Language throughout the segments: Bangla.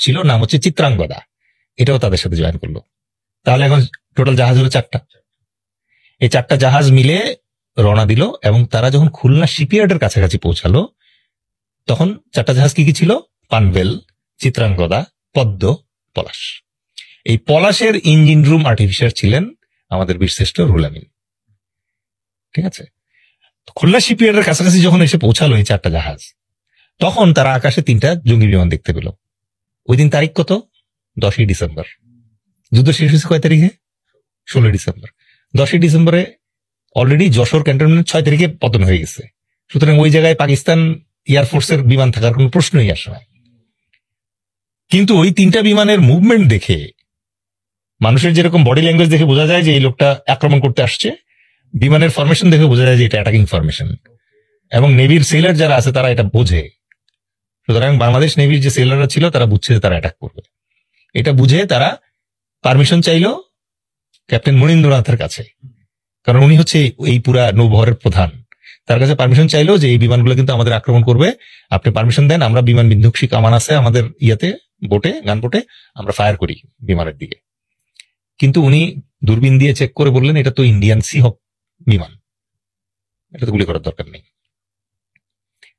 ছিল, নাম হচ্ছে চিত্রাঙ্গদা, এটাও তাদের সাথে জয়েন করলো। তাহলে এখন টোটাল জাহাজ হলো 4টা। এই 4টা জাহাজ মিলে রওনা দিল, এবং তারা যখন খুলনা শিপইয়ার্ডের কাছাকাছি পৌঁছালো তখন 4টা জাহাজ কি কি ছিল? পানভেল, চিত্রাঙ্গদা, পদ্ম, পলাশ। এই পলাশের ইঞ্জিন রুম আর্টিফিশিয়াল ছিলেন আমাদের বীরশ্রেষ্ঠ রুহুল আমিন। ঠিক আছে, খুলনা শিপইয়ার্ডের কাছাকাছি যখন এসে পৌঁছালো এই 4টা জাহাজ, তখন তারা আকাশে 3টা জঙ্গি বিমান দেখতে পেল। ওই দিন তারিখ কত? 10ই ডিসেম্বর। যুদ্ধ শেষ হয়েছে কয় তারিখে? 16 ডিসেম্বর। 10ই ডিসেম্বরে অলরেডি যশোর ক্যান্টনমেন্ট 6 তারিখে পতন হয়ে গেছে। সুতরাং ওই জায়গায় পাকিস্তান এয়ারফোর্সের বিমান থাকার কোন প্রশ্নই আসে না। কিন্তু ওই 3টা বিমানের মুভমেন্ট দেখে, মানুষের যেরকম বডি ল্যাঙ্গুয়েজ দেখে বোঝা যায় যে এই লোকটা আক্রমণ করতে আসছে, বিমানের ফরমেশন দেখে বোঝা যায় যে এটা অ্যাটাকিং ফরমেশন, এবং নেভির সেলার যারা আছে তারা এটা বোঝে। সুতরাং বাংলাদেশ নেভির যে সেলাররা ছিল তারা বুঝছে যে তারা অ্যাটাক করবে। এটা বুঝে তারা পারমিশন চাইলো ক্যাপ্টেন মনীন্দ্রনাথের কাছে, কারণ উনি হচ্ছে এই পুরা নৌবহরের প্রধান। তার কাছে পারমিশন চাইলো যে এই বিমানগুলো কিন্তু আমাদের আক্রমণ করবে, আপনি পারমিশন দেন, আমরা বিমান বিধ্বংসী কামান আছে আমাদের বোটে, গান বোটে, আমরা ফায়ার করি বিমানের দিকে। কিন্তু উনি দূরবীন দিয়ে চেক করে বললেন এটা তো ইন্ডিয়ান সি হক বিমান, এটা তো গুলি করার দরকার নেই।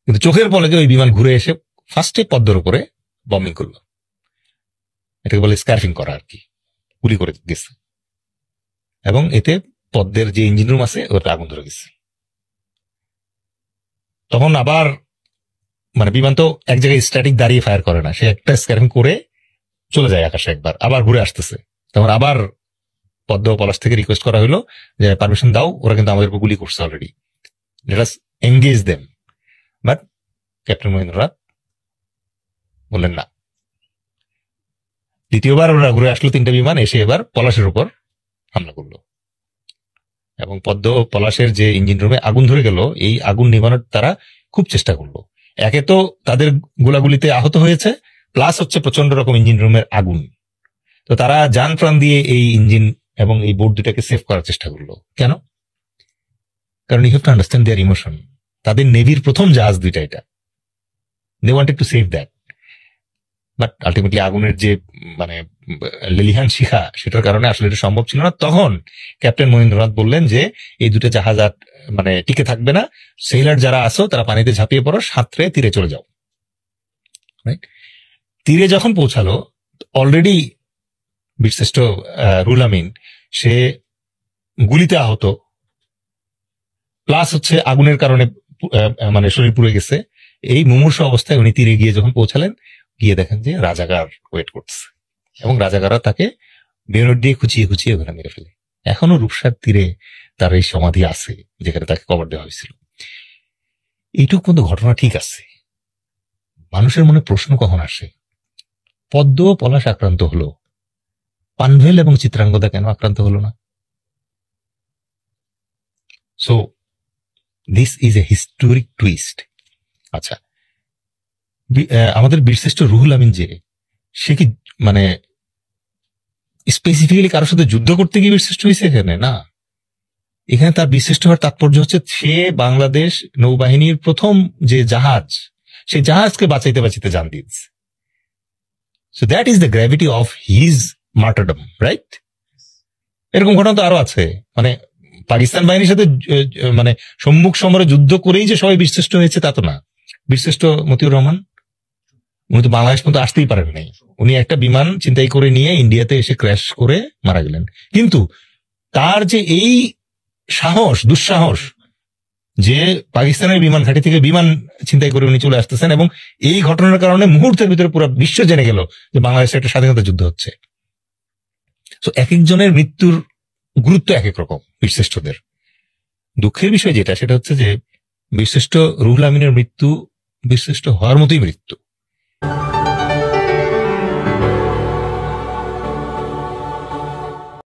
কিন্তু চোখের পলকে ওই বিমান ঘুরে এসে ফার্স্টে পদ্মের উপরে বম্বিং করলো। এটাকে বলে স্কার্ফিং করা আর কি, গুলি করে গেছে, এবং এতে পদ্মের যে ইঞ্জিন রুম আছে ওটা আগুন ধরে গেছে। তখন আবার বিমান তো এক জায়গায় স্ট্যাটিক দাঁড়িয়ে ফায়ার করে না, সে একটা স্কার্ফিং করে চলে যায় আকাশে, একবার আবার ঘুরে আসতেছে। তখন আবার পদ্ম পলাশ থেকে রিকোয়েস্ট করা হলো যে পারমিশন দাও, ওরা কিন্তু আমাদের উপর গুলি করছে already, let us engage them. But captain Mahendranath বললেন না। দ্বিতীয়বার ওরা ঘুরে আসলো 3টা বিমান, এসে এবার পলাশের উপর হামলা করলো, এবং পদ্ম ও পলাশের যে ইঞ্জিন রুমে আগুন ধরে গেল, এই আগুন নিভানোর তারা খুব চেষ্টা করলো। একে তো তাদের গোলাগুলিতে আহত হয়েছে, প্লাস হচ্ছে প্রচন্ড রকম ইঞ্জিন রুমের আগুন। তো তারা জান প্রাণ দিয়ে এই ইঞ্জিন এবং এই বোট দুটাকে সেভ করার চেষ্টা করলো। কেন? কারণ you have to understand their emotion. তাদের নেভির প্রথম জাহাজ দুইটা, এটা they wanted to save that, but ultimately আগুনের যে লেলিহান শিখা, সেটার কারণে আসলে এটা সম্ভব ছিল না। তখন ক্যাপ্টেন মহেন্দ্রনাথ বললেন যে এই দুটো জাহাজ আর টিকে থাকবে না, সেলার যারা আছো তারা পানিতে ঝাঁপিয়ে পড়ো, সাঁতরে তীরে চলে যাও। তীরে যখন পৌঁছালো, অলরেডি বীরশ্রেষ্ঠ রুহুল আমিন সে গুলিতে আহত, প্লাস হচ্ছে আগুনের কারণে শরীর পুড়ে গেছে। এই মুমূর্ষ অবস্থায় উনি তীরে গিয়ে যখন পৌঁছালেন, গিয়ে দেখেন যে রাজাকার ওয়েট করছে, এবং রাজাকাররা তাকে বেরোট দিয়ে খুঁচিয়ে খুঁচিয়ে ওখানে মেরে ফেলে। এখনো রূপসার তীরে তার এই সমাধি আছে, যেখানে তাকে কবর দেওয়া হয়েছিল। এইটুকু পর্যন্ত ঘটনা ঠিক আছে। মানুষের মনে প্রশ্ন কখন আসে, পদ্ম পলাশ আক্রান্ত হলো, পানভেল এবং চিত্রাঙ্গদা কেন আক্রান্ত হলো না? So this is a historic twist. আচ্ছা, আমাদের বীরশ্রেষ্ঠ রুহুল আমিন যে, সে কি স্পেসিফিক্যালি কারোর সাথে যুদ্ধ করতে গিয়ে বীরশ্রেষ্ঠ হয়েছে? এখানে না, এখানে তার বীরশ্রেষ্ঠ হওয়ার তাৎপর্য হচ্ছে সে বাংলাদেশ নৌবাহিনীর প্রথম যে জাহাজ, সেই জাহাজকে বাঁচাইতে বাঁচাইতে জান দিয়েছে। So that is the gravity of his martyrdom, right? এরকম ঘটনা তো আরো আছে। পাকিস্তান বাহিনীর সাথে সম্মুখ সমরে যুদ্ধ করেই যে সবাই বীরশ্রেষ্ঠ হয়েছে তা তো না। বীরশ্রেষ্ঠ মতিউর রহমান, উনি তো বাংলাদেশ পর্যন্ত আসতেই পারেন নাই। উনি একটা বিমান ছিনতাই করে নিয়ে ইন্ডিয়াতে এসে ক্র্যাশ করে মারা গেলেন। কিন্তু তার যে এই সাহস, দুঃসাহস, যে পাকিস্তানের বিমান ঘাঁটি থেকে বিমান ছিনতাই করে উনি চলে আসতেছেন, এবং এই ঘটনার কারণে মুহূর্তের ভিতরে পুরো বিশ্ব জেনে গেল যে বাংলাদেশে একটা স্বাধীনতা যুদ্ধ হচ্ছে। তো এক একজনের মৃত্যুর গুরুত্ব এক এক রকম বীরশ্রেষ্ঠদের। দুঃখের বিষয় যেটা, সেটা হচ্ছে যে বীরশ্রেষ্ঠ রুহুল আমিনের মৃত্যু বীরশ্রেষ্ঠ হওয়ার মতোই মৃত্যু।